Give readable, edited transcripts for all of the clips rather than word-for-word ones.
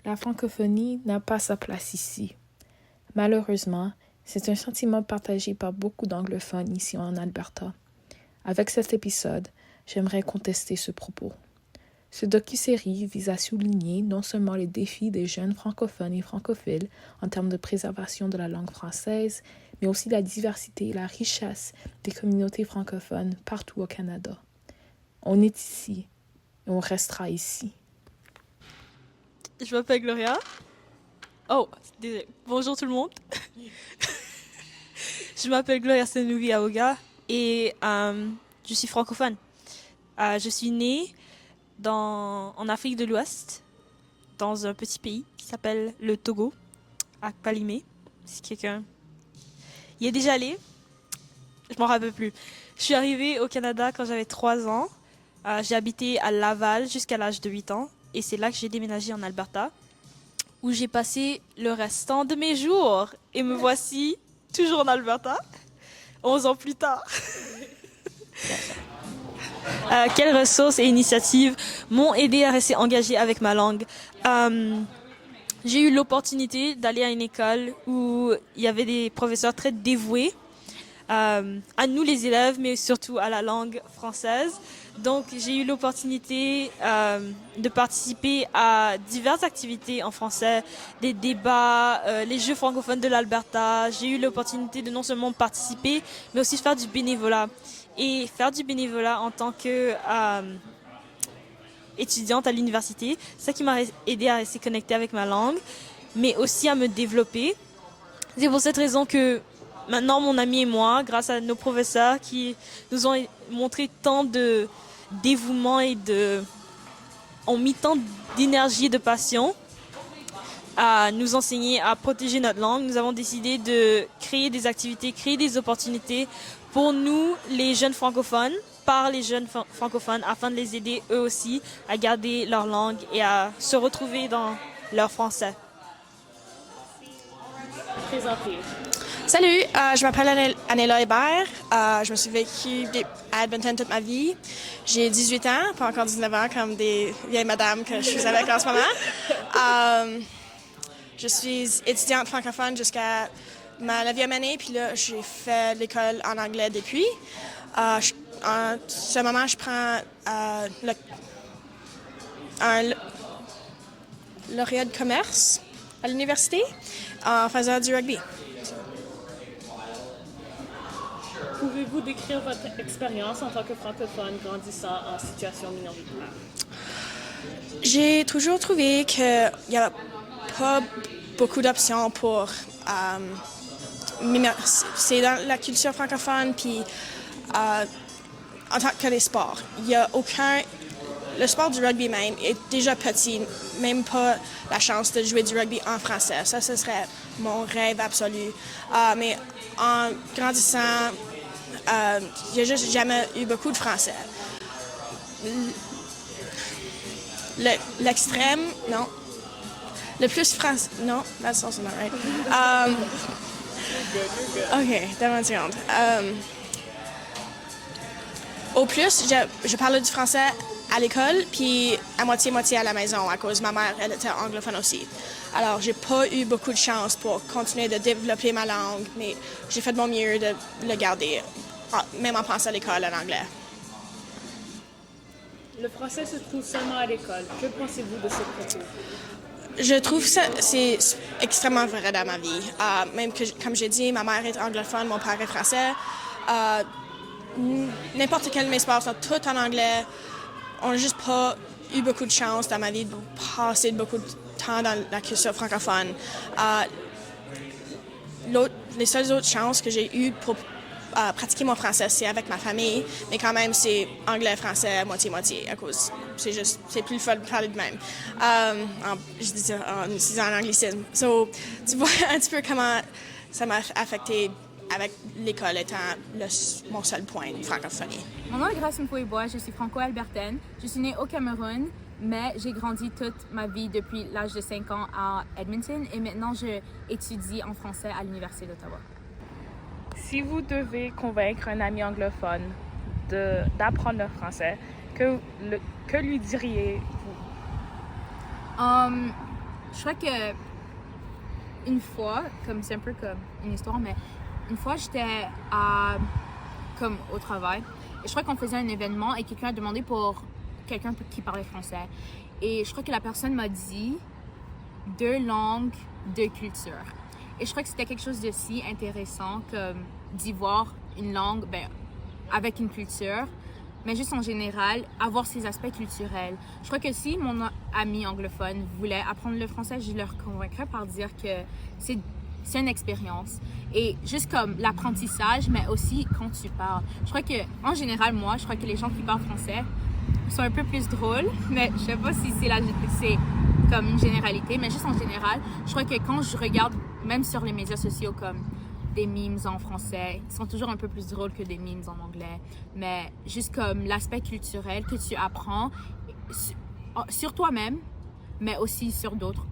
La francophonie n'a pas sa place ici. Malheureusement, c'est un sentiment partagé par beaucoup d'anglophones ici en Alberta. Avec cet épisode, j'aimerais contester ce propos. Ce docu-série vise à souligner non seulement les défis des jeunes francophones et francophiles en termes de préservation de la langue française, mais aussi la diversité et la richesse des communautés francophones partout au Canada. On est ici et on restera ici. Je m'appelle Gloria. Oh, désolé. Bonjour tout le monde. Je m'appelle Gloria Senouvi Aoga et je suis francophone. Je suis née en Afrique de l'Ouest, dans un petit pays qui s'appelle le Togo, à Kalimé. Si quelqu'un y est déjà allé, je m'en rappelle plus. Je suis arrivée au Canada quand j'avais 3 ans. J'ai habité à Laval jusqu'à l'âge de 8 ans et c'est là que j'ai déménagé en Alberta, où j'ai passé le restant de mes jours. Et me voici toujours en Alberta, 11 ans plus tard. Quelles ressources et initiatives m'ont aidé à rester engagée avec ma langue? J'ai eu l'opportunité d'aller à une école où il y avait des professeurs très dévoués à nous les élèves, mais surtout à la langue française. Donc j'ai eu l'opportunité de participer à diverses activités en français, des débats, les Jeux francophones de l'Alberta. J'ai eu l'opportunité de non seulement participer, mais aussi de faire du bénévolat. Et faire du bénévolat en tant que étudiante à l'université, c'est ça qui m'a aidé à rester connectée avec ma langue, mais aussi à me développer. C'est pour cette raison que maintenant, mon ami et moi, grâce à nos professeurs qui nous ont montré tant de dévouement et ont mis tant d'énergie et de passion à nous enseigner à protéger notre langue, nous avons décidé de créer des activités, créer des opportunités pour nous, les jeunes francophones, par les jeunes francophones, afin de les aider eux aussi à garder leur langue et à se retrouver dans leur français. Présentez. Salut, je m'appelle Anela Hébert. Je me suis vécue à Edmonton toute ma vie. J'ai 18 ans, pas encore 19 ans comme des vieilles madames que je suis avec en ce moment. Je suis étudiante francophone jusqu'à ma 9e année, puis là, j'ai fait l'école en anglais depuis. En ce moment, je prends un lauréat de commerce à l'université en faisant du rugby. Pouvez-vous décrire votre expérience en tant que francophone grandissant en situation minoritaire? J'ai toujours trouvé qu'il n'y a pas beaucoup d'options pour... c'est dans la culture francophone, puis en tant que les sports. Il n'y a aucun... Le sport du rugby même est déjà petit, même pas la chance de jouer du rugby en français. Ça, ce serait mon rêve absolu. Mais en grandissant, j'ai juste jamais eu beaucoup de français. L'extrême, non. Le plus français, non, that's also not right. OK, donne-moi une seconde. Au plus, je parlais du français à l'école, puis à moitié-moitié à la maison, à cause de ma mère, elle était anglophone aussi. Alors, j'ai pas eu beaucoup de chance pour continuer de développer ma langue, mais j'ai fait de mon mieux de le garder, même en pensant à l'école en anglais. Le français se trouve seulement à l'école. Que pensez-vous de ce propos? Je trouve que c'est extrêmement vrai dans ma vie. Même que, comme j'ai dit, ma mère est anglophone, mon père est français. N'importe quel de mes sports sont tous en anglais. On n'a juste pas eu beaucoup de chance dans ma vie de passer beaucoup de temps dans la culture francophone. Les seules autres chances que j'ai eues pour pratiquer mon français, c'est avec ma famille, mais quand même, c'est anglais-français moitié-moitié, à cause c'est plus le fun de parler de même. Je dis ça en utilisant l'anglicisme. So, tu vois un petit peu comment ça m'a affecté avec l'école étant mon seul point de francophonie. Mon nom est Grace Mfoué-Bois, je suis franco-albertaine. Je suis née au Cameroun, mais j'ai grandi toute ma vie depuis l'âge de 5 ans à Edmonton et maintenant je étudie en français à l'Université d'Ottawa. Si vous devez convaincre un ami anglophone d'apprendre le français, que lui diriez-vous? Je crois que une fois, comme c'est un peu comme une histoire, mais une fois j'étais comme au travail et je crois qu'on faisait un événement et quelqu'un a demandé pour quelqu'un qui parlait français. Et je crois que la personne m'a dit 2 langues, 2 cultures. Et je crois que c'était quelque chose de si intéressant comme d'y voir une langue avec une culture, mais juste en général, avoir ces aspects culturels. Je crois que si mon ami anglophone voulait apprendre le français, je leur convaincrais par dire que c'est une expérience. Et juste comme l'apprentissage, mais aussi quand tu parles. Je crois que, en général, je crois que les gens qui parlent français sont un peu plus drôles, mais je sais pas si c'est comme une généralité, mais juste en général, je crois que quand je regarde, même sur les médias sociaux, comme des memes en français, ils sont toujours un peu plus drôles que des memes en anglais, mais juste comme l'aspect culturel que tu apprends sur toi-même, mais aussi sur d'autres.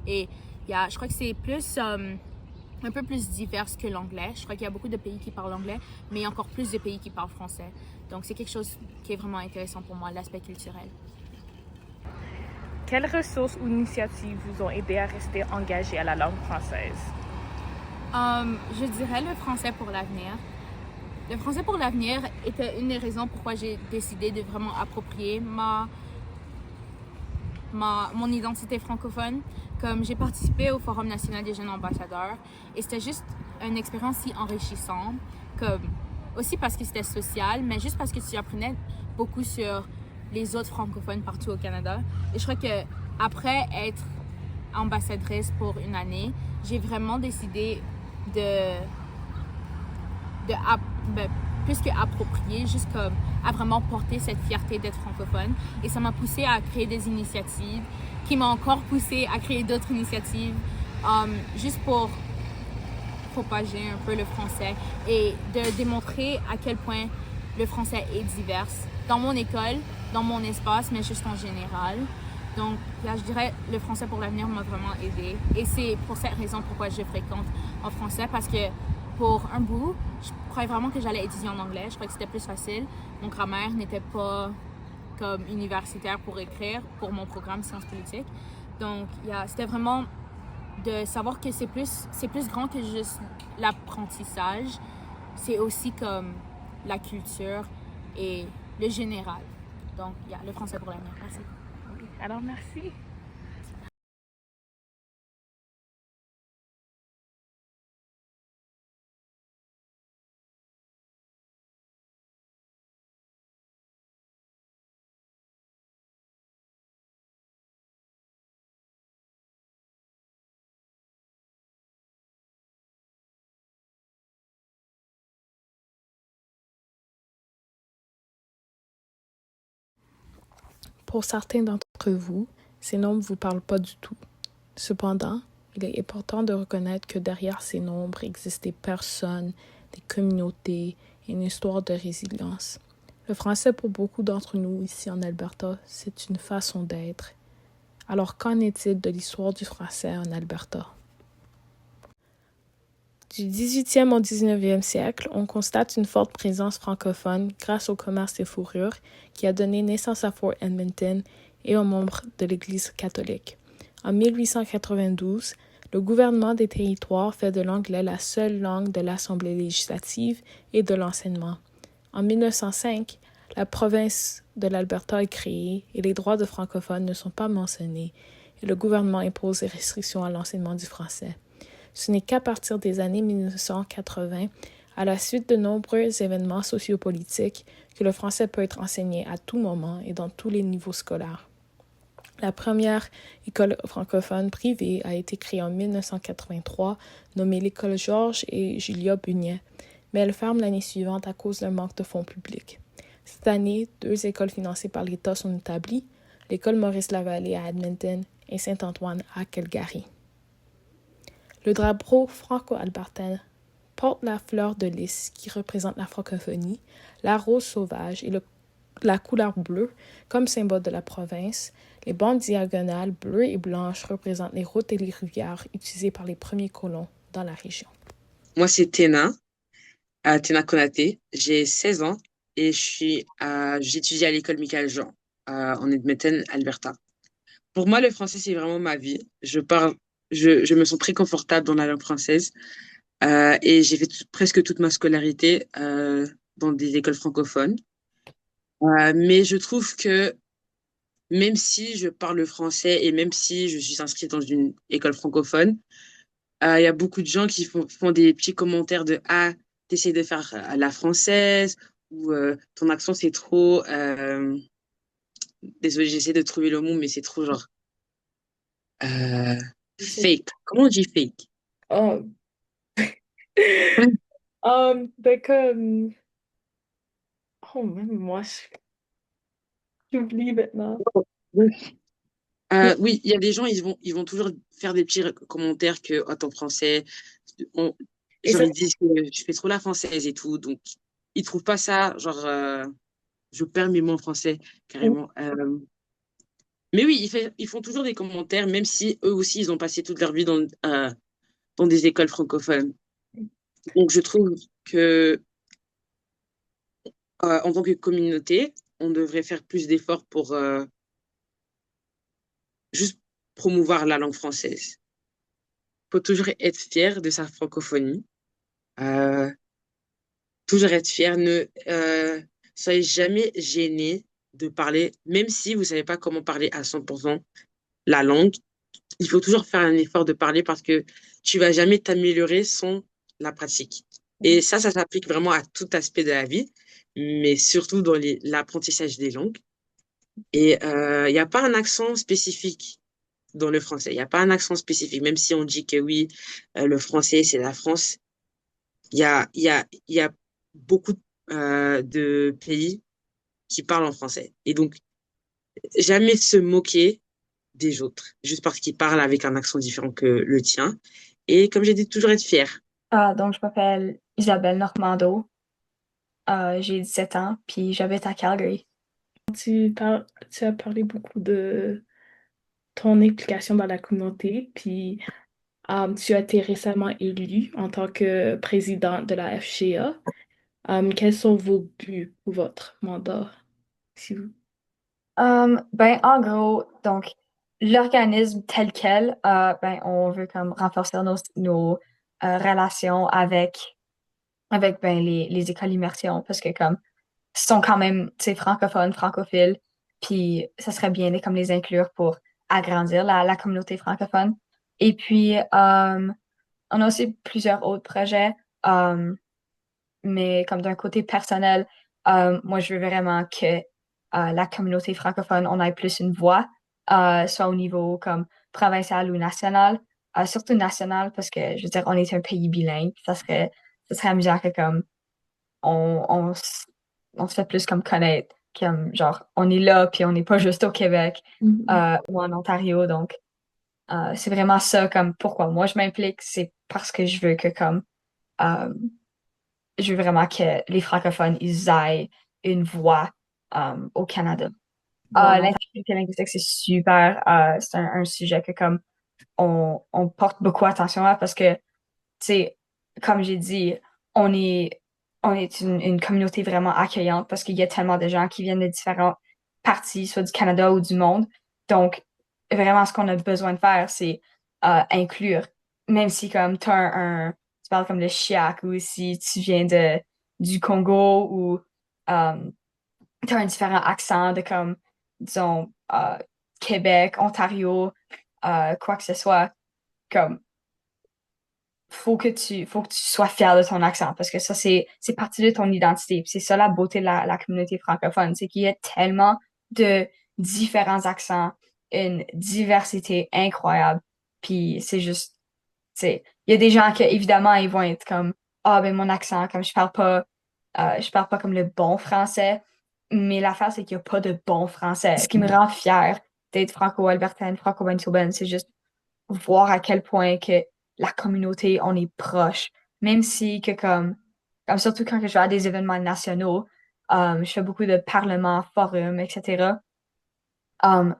Et je crois que c'est plus un peu plus divers que l'anglais. Je crois qu'il y a beaucoup de pays qui parlent anglais, mais il y a encore plus de pays qui parlent français. Donc c'est quelque chose qui est vraiment intéressant pour moi, l'aspect culturel. Quelles ressources ou initiatives vous ont aidé à rester engagé à la langue française? Je dirais le français pour l'avenir. Le français pour l'avenir était une des raisons pourquoi j'ai décidé de vraiment approprier mon identité francophone. Comme j'ai participé au Forum national des jeunes ambassadeurs et c'était juste une expérience si enrichissante, comme aussi parce que c'était social, mais juste parce que tu apprenais beaucoup sur les autres francophones partout au Canada. Et je crois que après être ambassadrice pour une année, j'ai vraiment décidé plus qu'approprier, juste comme à vraiment porter cette fierté d'être francophone. Et ça m'a poussé à créer des initiatives qui m'ont encore poussé à créer d'autres initiatives juste pour propager un peu le français et de démontrer à quel point le français est divers dans mon école, dans mon espace, mais juste en général. Donc là, je dirais le français pour l'avenir m'a vraiment aidée. Et c'est pour cette raison pourquoi je fréquente en français, parce que pour un bout, je croyais vraiment que j'allais étudier en anglais. Je croyais que c'était plus facile. Mon grammaire n'était pas comme universitaire pour écrire pour mon programme sciences politiques. Donc c'était vraiment de savoir que c'est plus grand que juste l'apprentissage. C'est aussi comme la culture et le général. Donc, le français pour l'avenir. Merci. Alors, merci. Pour certains d'entre vous, ces nombres ne vous parlent pas du tout. Cependant, il est important de reconnaître que derrière ces nombres existent des personnes, des communautés et une histoire de résilience. Le français, pour beaucoup d'entre nous ici en Alberta, c'est une façon d'être. Alors, qu'en est-il de l'histoire du français en Alberta? Du 18e au 19e siècle, on constate une forte présence francophone grâce au commerce des fourrures qui a donné naissance à Fort Edmonton et aux membres de l'Église catholique. En 1892, le gouvernement des territoires fait de l'anglais la seule langue de l'Assemblée législative et de l'enseignement. En 1905, la province de l'Alberta est créée et les droits de francophones ne sont pas mentionnés et le gouvernement impose des restrictions à l'enseignement du français. Ce n'est qu'à partir des années 1980, à la suite de nombreux événements sociopolitiques, que le français peut être enseigné à tout moment et dans tous les niveaux scolaires. La première école francophone privée a été créée en 1983, nommée l'école Georges et Julia Bugnet, mais elle ferme l'année suivante à cause d'un manque de fonds publics. Cette année, 2 écoles financées par l'État sont établies, l'école Maurice-Lavallée à Edmonton et Saint-Antoine à Calgary. Le drapeau franco-albertain porte la fleur de lys qui représente la francophonie, la rose sauvage et la couleur bleue comme symbole de la province. Les bandes diagonales bleues et blanches représentent les routes et les rivières utilisées par les premiers colons dans la région. Moi, c'est Tena, Tena Konaté. J'ai 16 ans et j'étudie à l'école Michael Jean en Edmonton, Alberta. Pour moi, le français, c'est vraiment ma vie. Je me sens très confortable dans la langue française. Et j'ai fait presque toute ma scolarité dans des écoles francophones. Mais je trouve que même si je parle le français et même si je suis inscrite dans une école francophone, il y a beaucoup de gens qui font des petits commentaires de «Ah, t'essayes de faire à la française» ou «Ton accent, c'est trop...» désolée, j'essaie de trouver le mot, mais c'est trop genre euh, C'est- fake. Comment on dit fake? Oh, ben comme... Oh, même moi, j'oublie maintenant. Oui, il y a des gens, ils vont toujours faire des petits commentaires que, oh, ton français, on- Et genre, ça, ils disent que je fais trop la française et tout. Donc, ils trouvent pas ça, genre, je perds mes mots en français, carrément. Mais oui, ils font toujours des commentaires, même si eux aussi, ils ont passé toute leur vie dans des écoles francophones. Donc, je trouve que, en tant que communauté, on devrait faire plus d'efforts pour juste promouvoir la langue française. Faut toujours être fier de sa francophonie. Euh, Toujours être fier. Ne soyez jamais gêné de parler, même si vous savez pas comment parler à 100% la langue. Il faut toujours faire un effort de parler parce que tu vas jamais t'améliorer sans la pratique. Et ça s'applique vraiment à tout aspect de la vie, mais surtout dans l'apprentissage des langues. Et il n'y a pas un accent spécifique dans le français. Il n'y a pas un accent spécifique, même si on dit que oui, le français, c'est la France. Il y a beaucoup de pays qui parlent en français. Et donc, jamais se moquer des autres, juste parce qu'ils parlent avec un accent différent que le tien. Et comme j'ai dit, toujours être fier. Donc, je m'appelle Isabelle Normando. J'ai 17 ans, puis j'habite à Calgary. tu as parlé beaucoup de ton implication dans la communauté, puis tu as été récemment élu en tant que président de la FGA. Quels sont vos buts pour votre mandat? Si vous... Ben, en gros, donc, l'organisme tel quel, ben, on veut comme renforcer nos relations avec ben, les écoles immersion, parce que comme, ils sont quand même, tu sais, francophones, francophiles, puis ça serait bien de comme les inclure pour agrandir la communauté francophone. Et puis, on a aussi plusieurs autres projets. Mais comme d'un côté personnel, moi, je veux vraiment que la communauté francophone, on ait plus une voix, soit au niveau comme provincial ou national, surtout national, parce que, je veux dire, on est un pays bilingue. Ça serait amusant que comme on se fait plus comme connaître, comme genre, on est là, puis on n'est pas juste au Québec Mhm. ou en Ontario. Donc, c'est vraiment ça, comme pourquoi moi je m'implique, c'est parce que je veux que comme euh, je veux vraiment que les francophones, ils aient une voix au Canada. Wow. L'insécurité linguistique, c'est super. C'est un sujet que comme on porte beaucoup attention à parce que, tu sais, comme j'ai dit, on est, on est une communauté vraiment accueillante parce qu'il y a tellement de gens qui viennent de différentes parties, soit du Canada ou du monde. Donc, vraiment, ce qu'on a besoin de faire, c'est inclure. Même si comme tu parles comme le Chiac ou si tu viens du Congo ou tu as un différent accent de comme, disons, Québec, Ontario, quoi que ce soit, comme faut que tu sois fier de ton accent parce que ça, c'est partie de ton identité. Puis c'est ça la beauté de la communauté francophone, c'est qu'il y a tellement de différents accents, une diversité incroyable. Puis c'est juste, il y a des gens qui, évidemment, ils vont être comme, ah, ben mon accent, comme je parle pas comme le bon français. Mais l'affaire, c'est qu'il n'y a pas de bon français. Ce qui me rend fière d'être franco-albertaine, franco-manitobaine, c'est juste voir à quel point que la communauté, on est proche. Même si que comme surtout quand je vais à des événements nationaux, je fais beaucoup de parlements, forums, etc. Um,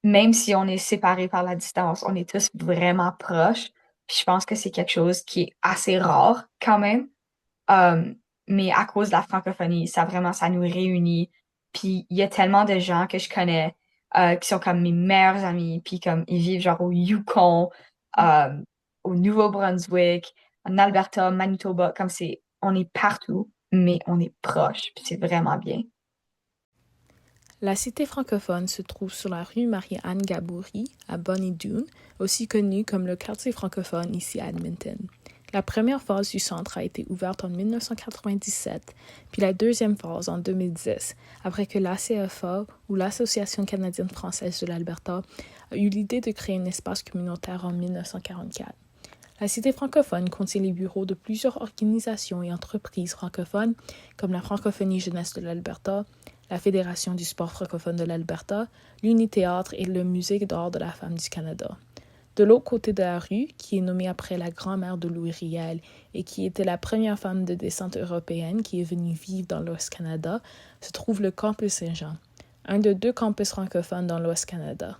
Même si on est séparés par la distance, on est tous vraiment proches. Puis je pense que c'est quelque chose qui est assez rare quand même. Um, mais à cause de la francophonie, ça vraiment, ça nous réunit. Puis il y a tellement de gens que je connais qui sont comme mes meilleurs amis, puis comme ils vivent genre au Yukon, au Nouveau-Brunswick, en Alberta, Manitoba, comme on est partout, mais on est proches, puis c'est vraiment bien. La cité francophone se trouve sur la rue Marie-Anne Gaboury à Bonnie Doon, aussi connue comme le quartier francophone ici à Edmonton. La première phase du centre a été ouverte en 1997, puis la deuxième phase en 2010, après que l'ACFA, ou l'Association canadienne-française de l'Alberta, a eu l'idée de créer un espace communautaire en 1944. La cité francophone contient les bureaux de plusieurs organisations et entreprises francophones, comme la Francophonie jeunesse de l'Alberta, la Fédération du sport francophone de l'Alberta, l'Uni-Théâtre et le Musée d'art de la femme du Canada. De l'autre côté de la rue, qui est nommée après la grand-mère de Louis Riel et qui était la première femme de descente européenne qui est venue vivre dans l'Ouest Canada, se trouve le Campus Saint-Jean, un de 2 campus francophones dans l'Ouest Canada.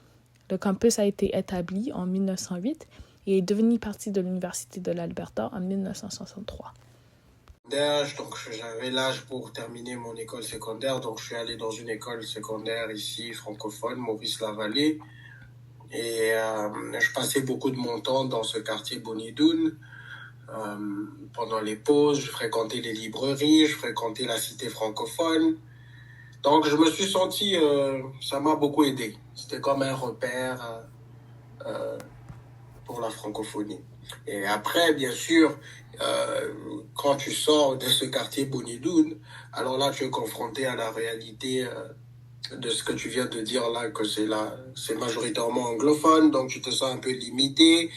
Le campus a été établi en 1908 et est devenu partie de l'Université de l'Alberta en 1963. Donc j'avais l'âge pour terminer mon école secondaire, donc je suis allé dans une école secondaire ici francophone, Maurice-la-Vallée, et je passais beaucoup de mon temps dans ce quartier Bonnie Doon. Pendant les pauses, je fréquentais les librairies, je fréquentais la cité francophone, donc je me suis senti, ça m'a beaucoup aidé, c'était comme un repère pour la francophonie. Et après, bien sûr, quand tu sors de ce quartier Bonnie Doon, alors là, tu es confronté à la réalité de ce que tu viens de dire là, que c'est majoritairement anglophone, donc tu te sens un peu limité.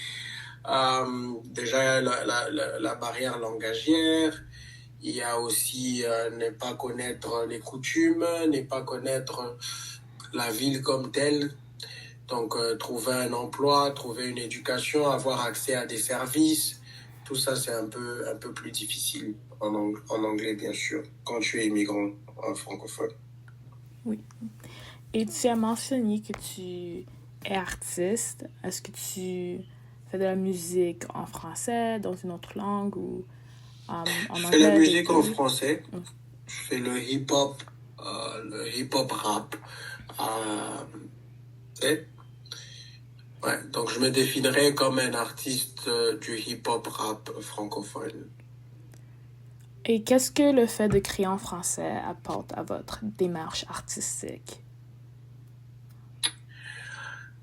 Déjà, la barrière langagière, il y a aussi ne pas connaître les coutumes, ne pas connaître la ville comme telle. Donc, trouver un emploi, trouver une éducation, avoir accès à des services, tout ça, c'est un peu plus difficile en anglais, bien sûr, quand tu es immigrant francophone. Oui. Et tu as mentionné que tu es artiste. Est-ce que tu fais de la musique en français, dans une autre langue ou en anglais? Je fais la musique en français. Je fais le hip-hop rap. Ouais, donc je me définirais comme un artiste du hip-hop rap francophone. Et qu'est-ce que le fait de créer en français apporte à votre démarche artistique?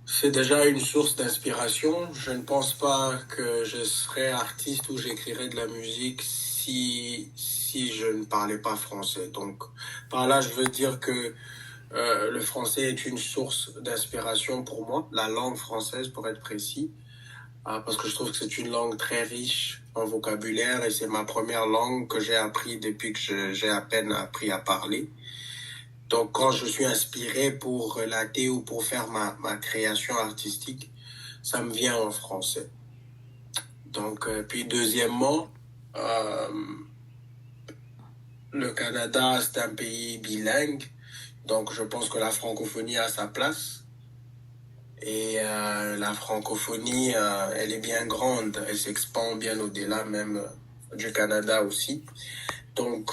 C'est déjà une source d'inspiration. Je ne pense pas que je serais artiste ou j'écrirais de la musique si je ne parlais pas français. Donc par là, je veux dire que le français est une source d'inspiration pour moi, la langue française pour être précis, parce que je trouve que c'est une langue très riche en vocabulaire et c'est ma première langue que j'ai appris depuis que j'ai à peine appris à parler. Donc quand je suis inspiré pour relater ou pour faire ma création artistique, ça me vient en français. Donc puis deuxièmement, le Canada c'est un pays bilingue. Donc, je pense que la francophonie a sa place. Et la francophonie, elle est bien grande. Elle s'expand bien au-delà même du Canada aussi. Donc,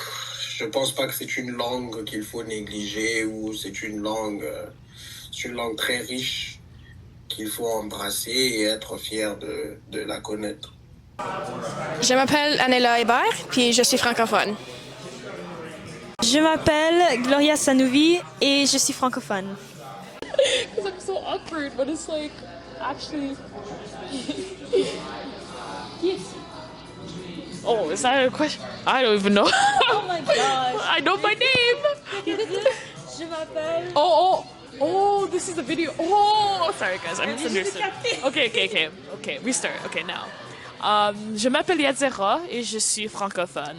je pense pas que c'est une langue qu'il faut négliger ou c'est une langue très riche qu'il faut embrasser et être fier de la connaître. Je m'appelle Anela Hébert, puis je suis francophone. Je m'appelle Gloria Sanouvi et je suis francophone. Because I'm so awkward, but it's like, actually... Yes. Oh, is that a question? I don't even know. Oh my gosh. I know my name. Je m'appelle... Oh, this is the video. Oh, sorry guys, I misunderstood. Okay, restart. Okay, now. Je m'appelle Yadzera et je suis francophone.